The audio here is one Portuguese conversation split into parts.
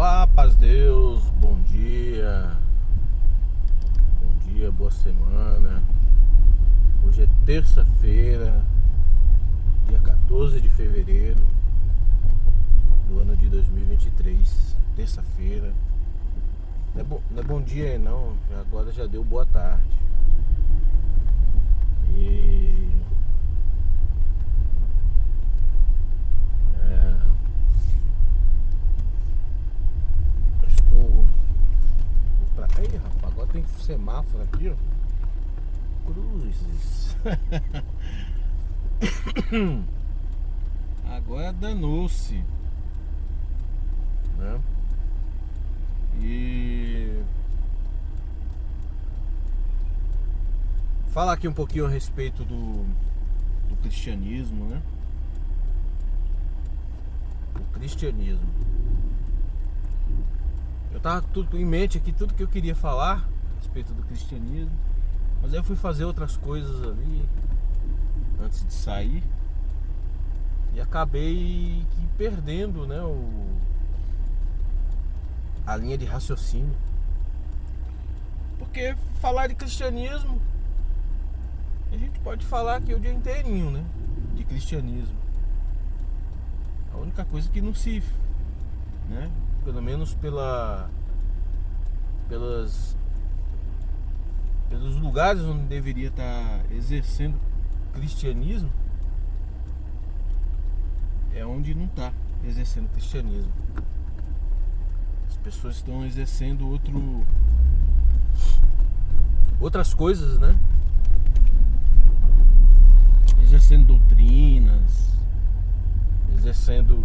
Olá, paz de Deus, bom dia, boa semana. Hoje é terça-feira, dia 14 de fevereiro do ano de 2023, terça-feira. Não é bom dia não, agora já deu boa tarde. Aí, rapaz, agora tem semáforo aqui, ó. Cruzes. Agora danou-se, né? E falar aqui um pouquinho a respeito do cristianismo, né? O cristianismo. Eu tava tudo em mente aqui, tudo que eu queria falar a respeito do cristianismo, mas aí eu fui fazer outras coisas ali antes de sair e acabei perdendo, né, a linha de raciocínio. Porque falar de cristianismo, a gente pode falar aqui o dia inteirinho, né, de cristianismo. A única coisa que não se, né, pelo menos pelos lugares onde deveria estar exercendo cristianismo, é onde não está exercendo cristianismo. As pessoas estão exercendo outras coisas, né? Exercendo doutrinas, exercendo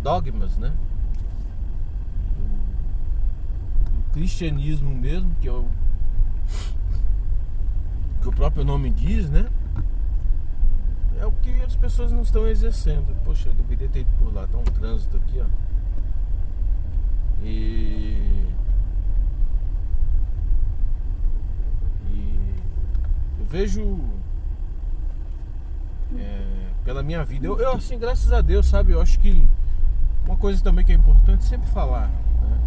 dogmas, né? O cristianismo mesmo, que é o próprio nome diz, né? É o que as pessoas não estão exercendo. Poxa, eu deveria ter ido por lá. Tá um trânsito aqui, ó. E eu vejo pela minha vida, eu assim, graças a Deus, sabe? Eu acho que uma coisa também que é importante sempre falar, né?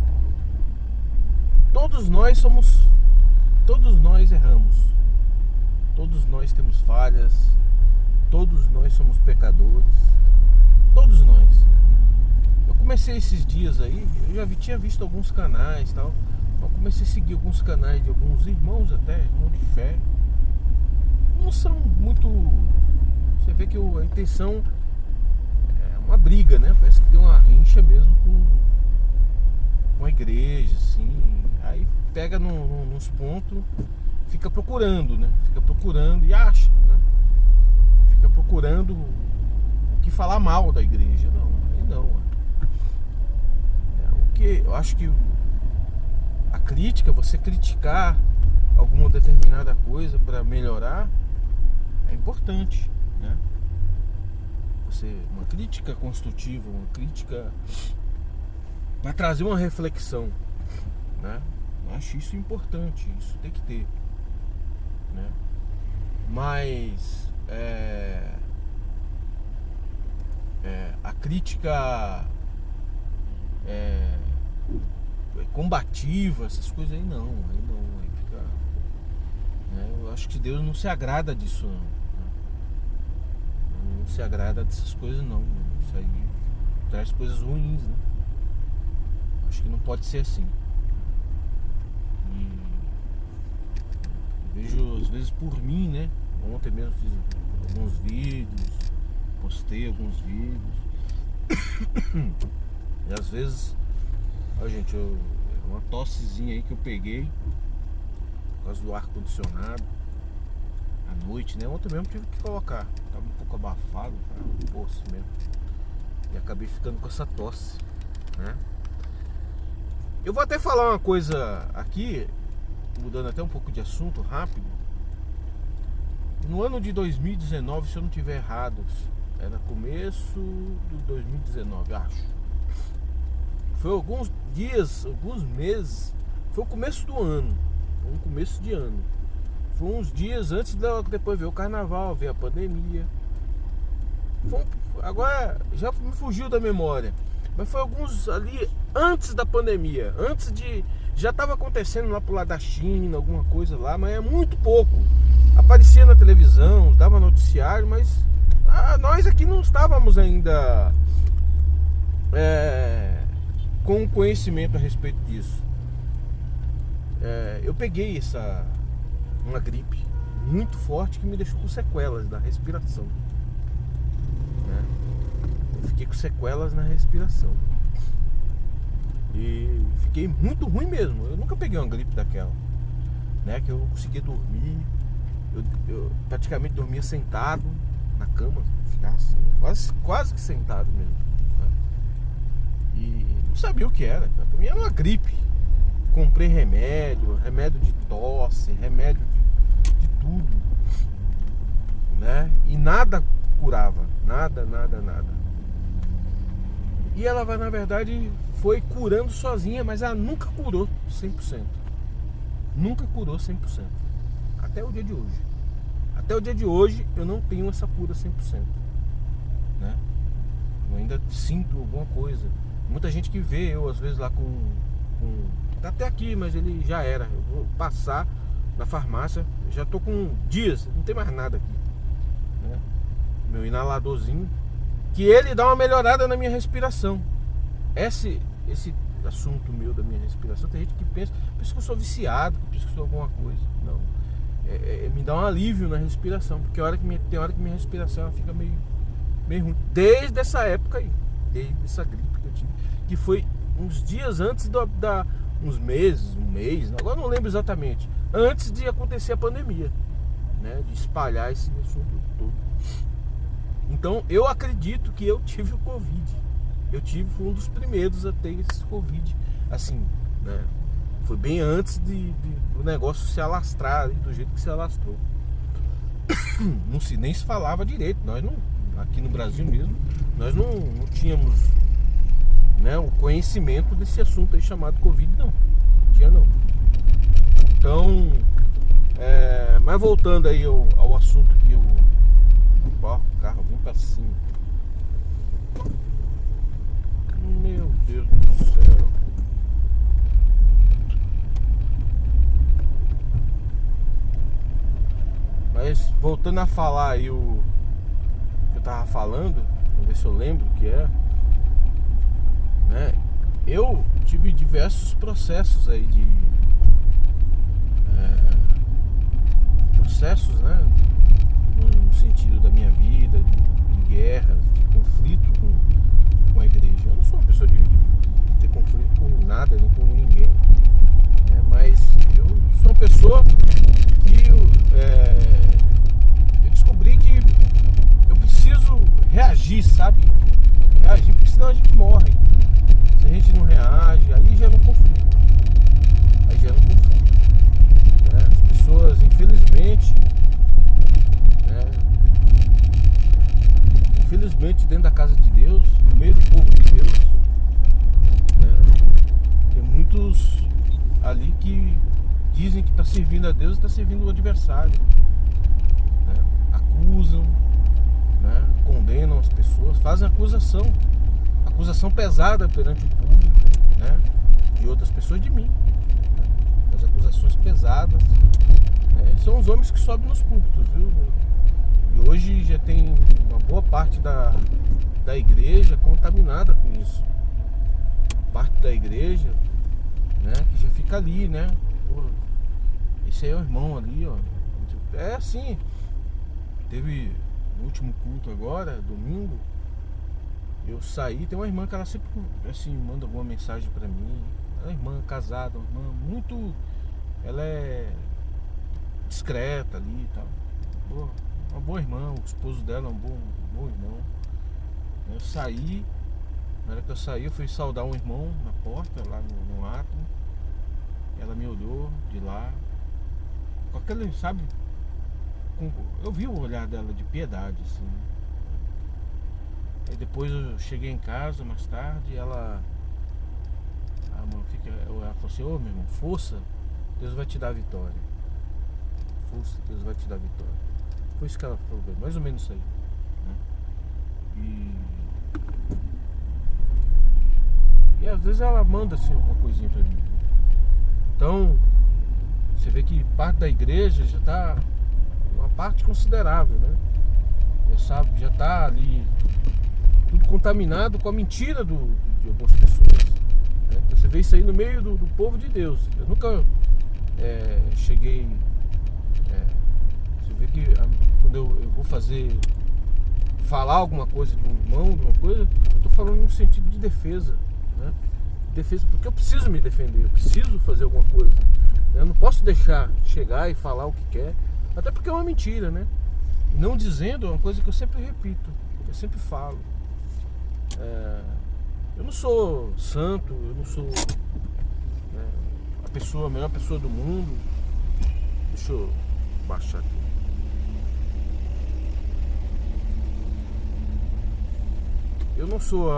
Todos nós erramos, todos nós temos falhas, todos nós somos pecadores, todos nós. Eu comecei esses dias aí, eu já tinha visto alguns canais e tal, eu comecei a seguir alguns canais de alguns irmãos até, irmãos de fé. Não são muito, você vê que a intenção é uma briga, né? Parece que tem uma rincha mesmo com a igreja, assim. Aí pega nos pontos, fica procurando, né? Fica procurando e acha, né? Fica procurando o que falar mal da igreja. Não, aí não. O que eu acho que a crítica, você criticar alguma determinada coisa para melhorar, é importante, né? Uma crítica construtiva, uma crítica para trazer uma reflexão, né? Eu acho isso importante, isso tem que ter, né? Mas a crítica combativa, essas coisas aí não, aí fica, né? Eu acho que Deus não se agrada disso, não se agrada dessas coisas não. Isso aí traz coisas ruins, né? Acho que não pode ser assim. E vejo às vezes por mim, né? Ontem mesmo fiz alguns vídeos, postei alguns vídeos. E às vezes, ó, gente, uma tossezinha aí que eu peguei por causa do ar condicionado à noite, né? Ontem mesmo tive que colocar, tava um pouco abafado, cara, poço mesmo. E acabei ficando com essa tosse, né? Eu vou até falar uma coisa aqui, mudando até um pouco de assunto rápido. No ano de 2019, se eu não tiver errado, era começo de 2019, acho. Foi alguns dias, alguns meses, foi o começo do ano, foi um começo de ano. Foi uns dias antes, depois veio o carnaval, veio a pandemia. Agora já me fugiu da memória, mas foi alguns ali antes da pandemia, antes de... Já estava acontecendo lá pro lado da China, alguma coisa lá, mas é muito pouco. Aparecia na televisão, dava noticiário, mas nós aqui não estávamos ainda com conhecimento a respeito disso. Eu peguei uma gripe muito forte que me deixou com sequelas da respiração, né? Eu fiquei com sequelas na respiração e fiquei muito ruim mesmo. Eu nunca peguei uma gripe daquela, né? Que eu não conseguia dormir. Eu praticamente dormia sentado na cama, ficava assim, quase que sentado mesmo, né? E não sabia o que era. Pra mim era uma gripe. Comprei remédio de tosse, remédio de tudo, né? E nada curava, nada. E ela, na verdade, foi curando sozinha, mas ela nunca curou 100%. Nunca curou 100%. Até o dia de hoje. Até o dia de hoje eu não tenho essa cura 100%, né? Eu ainda sinto alguma coisa. Muita gente que vê eu às vezes lá tá até aqui, mas ele já era. Eu vou passar na farmácia, já tô com dias, não tem mais nada aqui, né? Meu inaladorzinho, que ele dá uma melhorada na minha respiração. Esse assunto meu da minha respiração, tem gente que pensa que eu sou viciado, que pensa que eu sou alguma coisa. Não. Me dá um alívio na respiração, porque tem hora que minha respiração ela fica meio ruim. Desde essa época aí, desde essa gripe que eu tive, que foi uns dias antes uns meses, um mês, agora não lembro exatamente, antes de acontecer a pandemia, né, de espalhar esse assunto todo. Então eu acredito que eu tive o Covid. Fui um dos primeiros a ter esse Covid, assim, né? Foi bem antes do negócio se alastrar do jeito que se alastrou. Nem se falava direito. Nós não, aqui no Brasil mesmo, nós não tínhamos, né, o conhecimento desse assunto aí chamado Covid, não tinha não. Então, mas voltando aí ao assunto que eu... Ó, o carro vem pra cima. Meu Deus do céu. Mas voltando a falar aí o que eu tava falando, vamos ver se eu lembro o que é, né? Eu tive diversos processos aí processos, né? No sentido da minha vida, de guerras, de conflito com a igreja. Eu não sou uma pessoa de ter conflito com nada, nem com ninguém, né? Mas eu sou uma pessoa que eu descobri que eu preciso reagir, sabe? Reagir, porque senão a gente morre. Se a gente não reage, aí gera um conflito. Né? As pessoas, infelizmente, né? Dentro da casa de Deus, no meio do povo de Deus, né? Tem muitos ali que dizem que está servindo a Deus e está servindo o adversário, né? Acusam, né? Condenam as pessoas, fazem acusação pesada perante o público, né? De outras pessoas, de mim, né? As acusações pesadas, né? São os homens que sobem nos púlpitos, viu? E hoje já tem uma boa parte da igreja contaminada com isso. Parte da igreja, né, que já fica ali, né? Pô, esse aí é o irmão ali, ó. É assim. Teve no último culto agora, domingo, eu saí, tem uma irmã que ela sempre assim manda alguma mensagem pra mim. É uma irmã casada, uma irmã muito... Ela é discreta ali e tal. Boa. Uma boa irmã, o esposo dela é um bom irmão. Eu saí, na hora que eu saí, eu fui saudar um irmão na porta, lá no ato. Ela me olhou de lá, com aquele, sabe, eu vi o olhar dela de piedade, assim. Aí depois eu cheguei em casa mais tarde, ela falou assim: ô meu irmão, força, Deus vai te dar a vitória. Força, Deus vai te dar a vitória. Foi isso que ela falou, mais ou menos isso aí, né? E às vezes ela manda assim uma coisinha pra mim. Então, você vê que parte da igreja já está uma parte considerável, né? Já sabe, já está ali tudo contaminado com a mentira de algumas pessoas, né? Então você vê isso aí no meio do povo de Deus. Eu nunca cheguei. Você vê que quando eu vou falar alguma coisa de um irmão, de uma coisa, eu estou falando no sentido de defesa, né? Defesa, porque eu preciso me defender, eu preciso fazer alguma coisa. Eu não posso deixar chegar e falar o que quer, até porque é uma mentira, né? Não dizendo é uma coisa que eu sempre repito, eu sempre falo. Eu não sou santo, eu não sou a melhor pessoa do mundo. Deixa eu baixar aqui. Eu não sou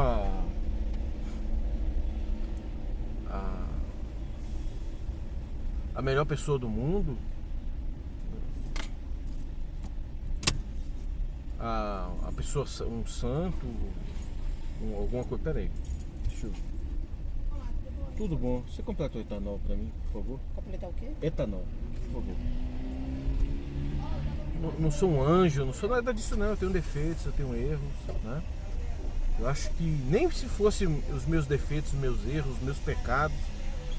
a melhor pessoa do mundo, a pessoa, um santo, alguma coisa. Peraí, deixa eu... Tudo bom. Você completa o etanol pra mim, por favor? Completar o quê? Etanol, por favor. Não sou um anjo, não sou nada disso não. Eu tenho defeitos, eu tenho erros, né? Eu acho que nem se fossem os meus defeitos, os meus erros, os meus pecados,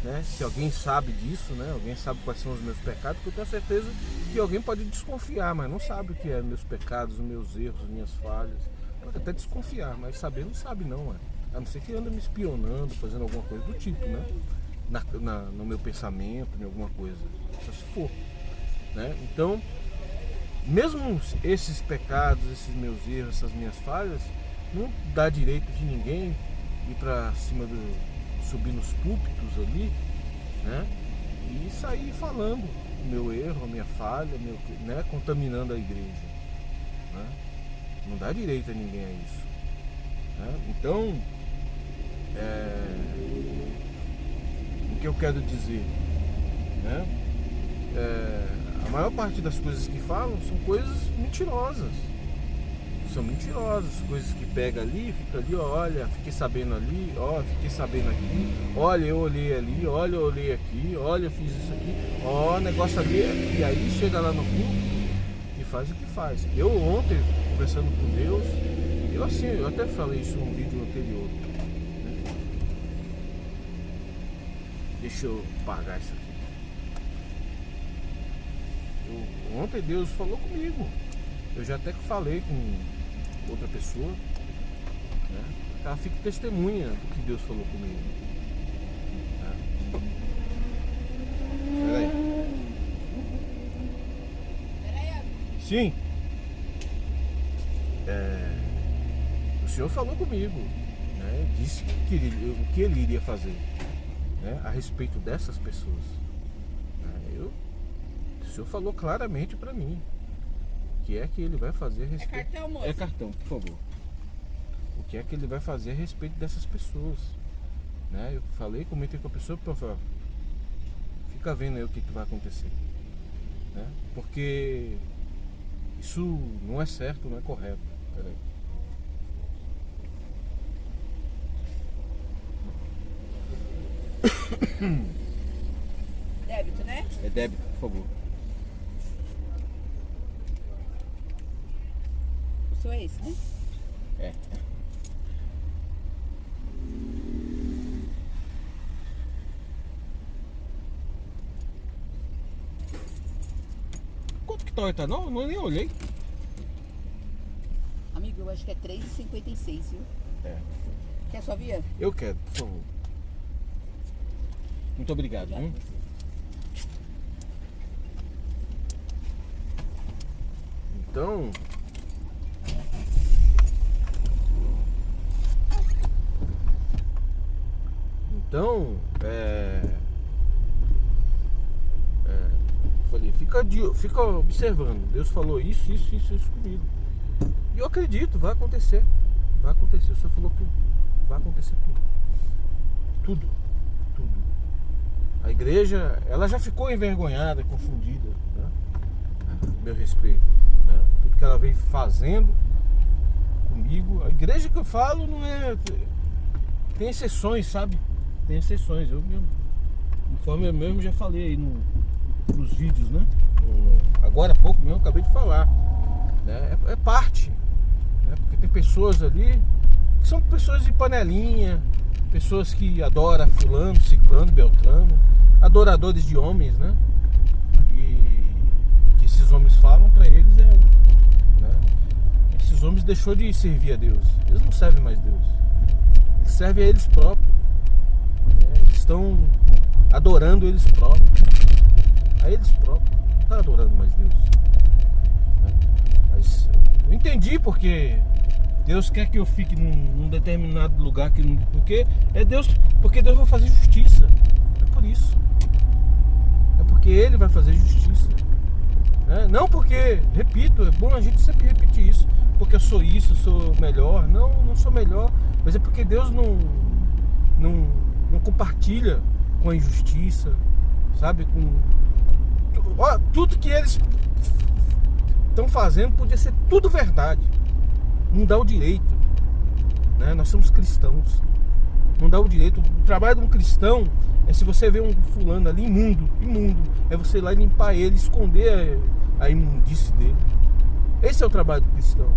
né? Se alguém sabe disso, né? Alguém sabe quais são os meus pecados, porque eu tenho certeza que alguém pode desconfiar, mas não sabe o que é meus pecados, os meus erros, as minhas falhas. Pode até desconfiar, mas saber não sabe não, mano. A não ser que anda me espionando, fazendo alguma coisa do tipo, né? No meu pensamento, em alguma coisa. Só se for, né? Então, mesmo esses pecados, esses meus erros, essas minhas falhas, não dá direito de ninguém ir pra cima subir nos púlpitos ali, né? E sair falando o meu erro, a minha falha, né? Contaminando a igreja, né? Não dá direito a ninguém a isso, né? Então, o que eu quero dizer, né? A maior parte das coisas que falam são coisas mentirosas. São mentirosas, coisas que pega ali, fica ali, olha, fiquei sabendo ali, ó, fiquei sabendo aqui, olha, eu olhei ali, olha, eu olhei aqui, olha, eu fiz isso aqui, ó, negócio ali, e aí chega lá no culto e faz o que faz. Eu ontem, conversando com Deus, eu até falei isso num vídeo anterior, né? Deixa eu pagar isso aqui. Ontem Deus falou comigo. Eu já até que falei com outra pessoa, né? Ela fica testemunha do que Deus falou comigo, né? Peraí. Sim. O Senhor falou comigo, né? Disse o que Ele iria fazer, né? A respeito dessas pessoas, né? O Senhor falou claramente para mim o que é que Ele vai fazer a respeito... É cartão, moça? É cartão, por favor. O que é que Ele vai fazer a respeito dessas pessoas, né? Eu falei, comentei com a pessoa, para falar, fica vendo aí o que vai acontecer, né? Porque isso não é certo, não é correto. Peraí. Débito, né? É débito, por favor. O seu é esse, né? É. Quanto que tá o etanol? Eu nem olhei. Amigo, eu acho que é 3,56, viu? É. Quer sua via? Eu quero, por favor. Muito obrigado, viu? Então, falei, fica observando. Deus falou isso comigo. E eu acredito, vai acontecer. Vai acontecer. O Senhor falou que vai acontecer tudo. Tudo. A igreja, ela já ficou envergonhada, confundida, né? A meu respeito, né? Tudo que ela veio fazendo comigo. A igreja que eu falo não é Tem exceções, sabe? Tem exceções. Eu mesmo, conforme eu mesmo já falei aí nos vídeos, né? Agora há pouco mesmo, eu acabei de falar, né? É parte, né? Porque tem pessoas ali que são pessoas de panelinha, pessoas que adoram fulano, ciclano, beltrano, adoradores de homens, né? E que esses homens falam pra eles né? Esses homens deixou de servir a Deus. Eles não servem mais Deus. Eles servem a eles próprios, né? Eles estão adorando eles próprios. A eles próprios. Não está adorando mais Deus, né? Mas eu entendi porque Deus quer que eu fique num determinado lugar porque Deus vai fazer justiça. É por isso. É porque Ele vai fazer justiça, né? Não porque, repito, é bom a gente sempre repetir isso, porque eu sou isso, eu sou melhor. Não sou melhor, mas é porque Deus não compartilha com a injustiça, sabe? Tudo que eles estão fazendo podia ser tudo verdade. Não dá o direito, né? Nós somos cristãos. Não dá o direito. O trabalho de um cristão é, se você vê um fulano ali imundo, é você ir lá e limpar ele, esconder a imundície dele. Esse é o trabalho do cristão.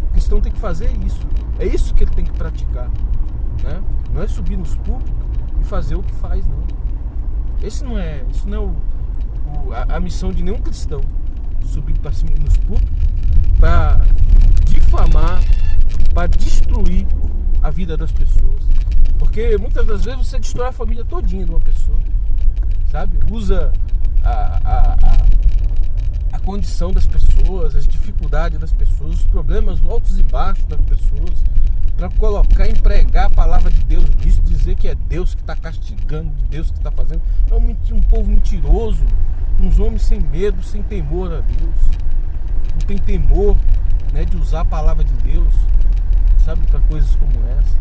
O cristão tem que fazer isso. É isso que ele tem que praticar, né? Não é subir nos púlpitos e fazer o que faz, não. Isso não é a missão de nenhum cristão. Subir para cima nos púlpitos para difamar, para destruir a vida das pessoas. Porque muitas das vezes você destrói a família todinha de uma pessoa, sabe? Usa a condição das pessoas, as dificuldades das pessoas, os problemas altos e baixos das pessoas, para colocar e empregar a palavra de Deus nisso, dizer que é Deus que está castigando, Deus que está fazendo. É um povo mentiroso, uns homens sem medo, sem temor a Deus. Não tem temor, né, de usar a palavra de Deus, sabe, para coisas como essa,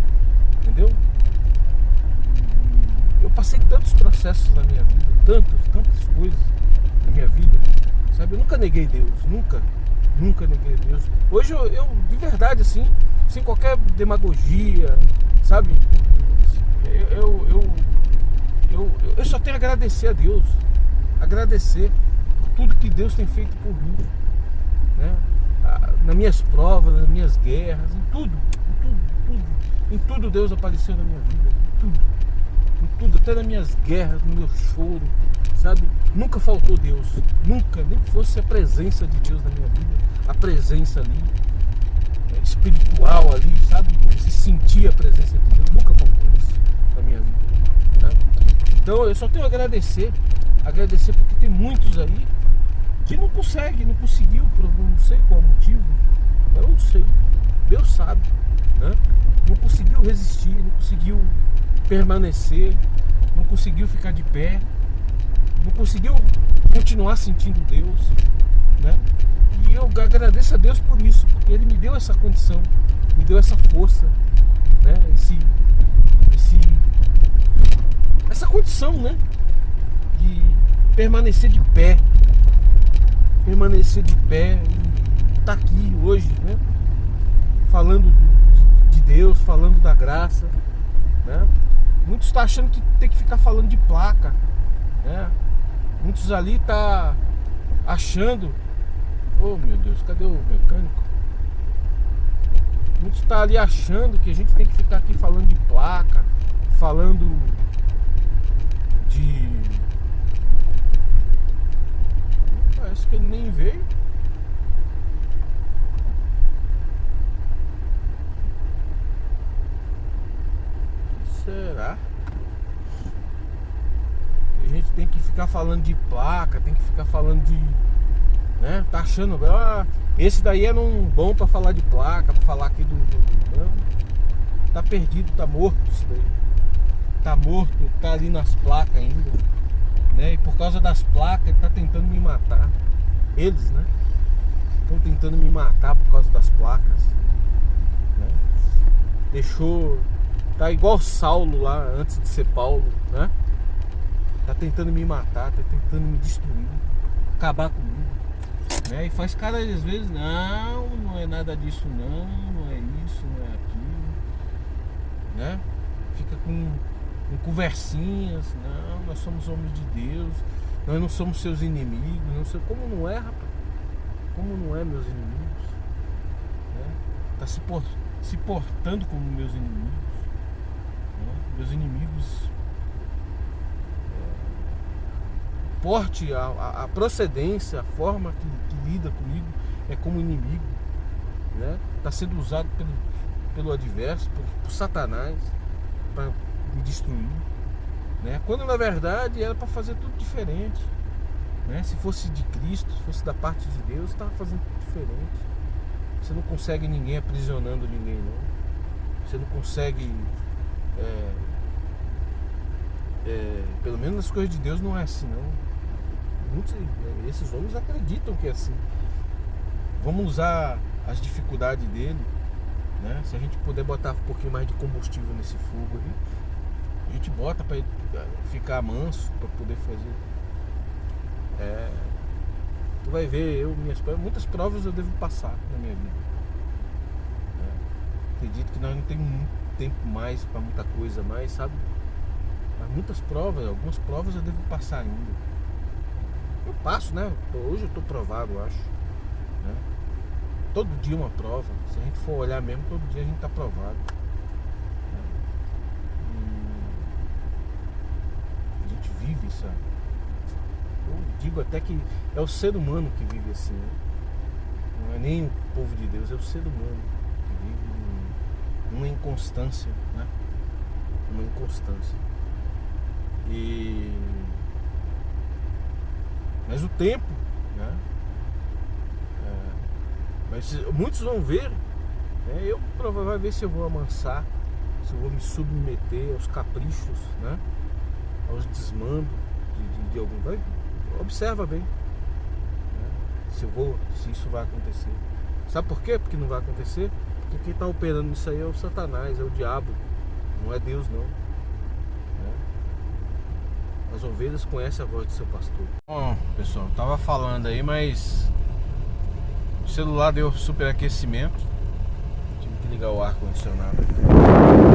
entendeu? Eu passei tantos processos na minha vida, tantas coisas na minha vida, sabe? Eu nunca neguei Deus, nunca neguei Deus. Hoje eu de verdade, assim, sem qualquer demagogia, sabe? Eu só tenho a agradecer a Deus, agradecer por tudo que Deus tem feito por mim, né? Nas minhas provas, nas minhas guerras, em tudo Deus apareceu na minha vida, em tudo, até nas minhas guerras, no meu choro, sabe? Nunca faltou Deus, nunca, nem que fosse a presença de Deus na minha vida, a presença ali, espiritual ali, sabe? Se sentir a presença de Deus, nunca faltou isso na minha vida, né? Então eu só tenho a agradecer porque tem muitos aí que não conseguiu, por não sei qual motivo, eu não sei, Deus sabe, né? Não conseguiu resistir, não conseguiu permanecer, não conseguiu ficar de pé, não conseguiu continuar sentindo Deus, né? E eu agradeço a Deus por isso, porque Ele me deu essa condição, me deu essa força, né? Essa condição, né? De permanecer de pé e estar aqui hoje, né? Falando de Deus, falando da graça, né? Muitos estão achando que tem que ficar falando de placa, né? Muitos ali tá achando, oh meu Deus, cadê o mecânico? Muitos estão ali achando que a gente tem que ficar aqui falando de placa, falando de... Parece que ele nem veio. Será? A gente tem que ficar falando de placa, tem que ficar falando de... né? Tá achando, esse daí era um bom pra falar de placa, pra falar aqui do... Não. Tá perdido, tá morto isso daí. Tá morto, tá ali nas placas ainda, né? E por causa das placas ele tá tentando me matar. Eles, né? Estão tentando me matar por causa das placas, né? Deixou... Tá igual Saulo lá antes de ser Paulo, né? Tá tentando me matar, tá tentando me destruir, acabar comigo, né? E faz cara às vezes, não é nada disso não é isso, não é aquilo, né? fica com conversinhas. Não, nós somos homens de Deus, nós não somos seus inimigos. Não sei, como não é, rapaz? Como não é meus inimigos? Né? Tá se portando como meus inimigos. Né? Meus inimigos. Porte, a procedência, a forma que lida comigo é como inimigo, né? Está sendo usado pelo adverso, por Satanás, para me destruir, né? Quando na verdade era para fazer tudo diferente, né? Se fosse de Cristo, se fosse da parte de Deus, estava fazendo tudo diferente. Você não consegue ninguém aprisionando ninguém, não. Você não consegue pelo menos nas coisas de Deus não é assim, não. Esses homens acreditam que é assim. Vamos usar as dificuldades dele, né? Se a gente puder botar um pouquinho mais de combustível nesse fogo aí, a gente bota para ele ficar manso, para poder fazer. Tu vai ver, muitas provas eu devo passar na minha vida. Acredito que nós não temos muito tempo mais para muita coisa mais, sabe? Mas algumas provas eu devo passar ainda. Eu passo, né? Hoje eu estou provado, eu acho, né? Todo dia uma prova. Se a gente for olhar mesmo, todo dia a gente está provado, né? E a gente vive isso. Eu digo até que é o ser humano que vive assim, né? Não é nem o povo de Deus, é o ser humano que vive numa inconstância, né? Uma inconstância. Mas o tempo, né? Mas muitos vão ver, né? Eu provavelmente vai ver se eu vou amansar, se eu vou me submeter aos caprichos, né? Aos desmandos de algum. Observa bem, né? Se isso vai acontecer. Sabe por quê? Porque não vai acontecer? Porque quem está operando nisso aí é o Satanás, é o diabo, não é Deus, não. As ovelhas conhecem a voz do seu pastor. Bom, pessoal, tava falando aí, mas o celular deu superaquecimento. Tive que ligar o ar-condicionado aqui.